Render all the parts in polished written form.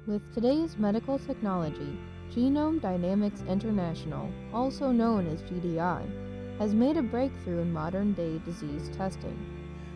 With today's medical technology, Genome Dynamics International, also known as GDI, has made a breakthrough in modern-day disease testing.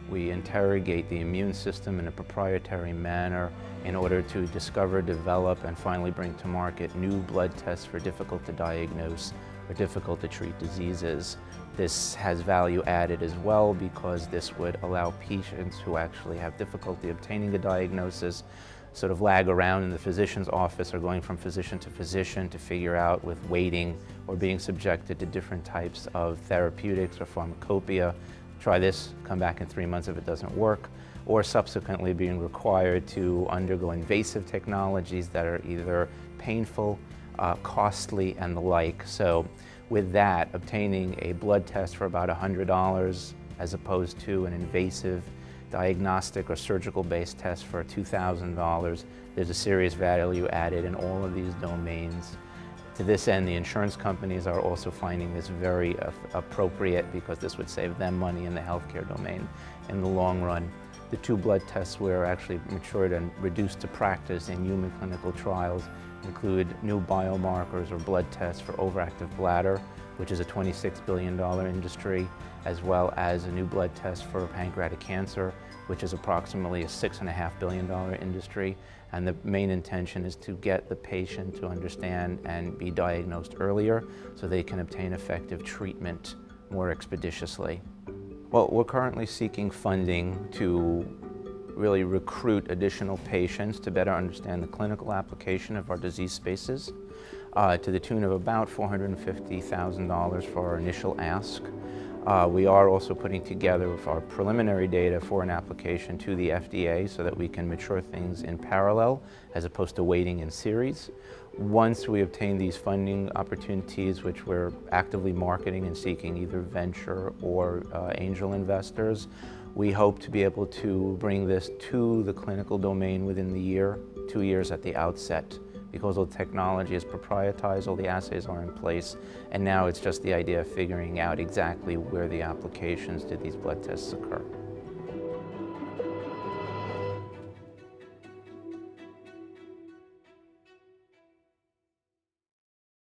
We interrogate the immune system in a proprietary manner in order to discover, develop, and finally bring to market new blood tests for difficult to diagnose or difficult to treat diseases. This has value added as well because this would allow patients who actually have difficulty obtaining a diagnosis sort of lag around in the physician's office or going from physician to physician to figure out with waiting or being subjected to different types of therapeutics or pharmacopoeia. Try this, come back in 3 months if it doesn't work, or subsequently being required to undergo invasive technologies that are either painful, costly, and the like. So with that, obtaining a blood test for about $100 as opposed to an invasive diagnostic or surgical-based test for $2,000, there's a serious value added in all of these domains. To this end, the insurance companies are also finding this very appropriate because this would save them money in the healthcare domain in the long run. The 2 blood tests were actually matured and reduced to practice in human clinical trials include new biomarkers or blood tests for overactive bladder, which is a $26 billion industry, as well as a new blood test for pancreatic cancer, which is approximately a $6.5 billion industry. And the main intention is to get the patient to understand and be diagnosed earlier so they can obtain effective treatment more expeditiously. Well, we're currently seeking funding to really recruit additional patients to better understand the clinical application of our disease spaces to the tune of about $450,000 for our initial ask. We are also putting together our preliminary data for an application to the FDA so that we can mature things in parallel as opposed to waiting in series. Once we obtain these funding opportunities, which we're actively marketing and seeking either venture or angel investors, we hope to be able to bring this to the clinical domain within the year, 2 years at the outset. Because all the technology is proprietized, all the assays are in place, and now it's just the idea of figuring out exactly where the applications to these blood tests occur.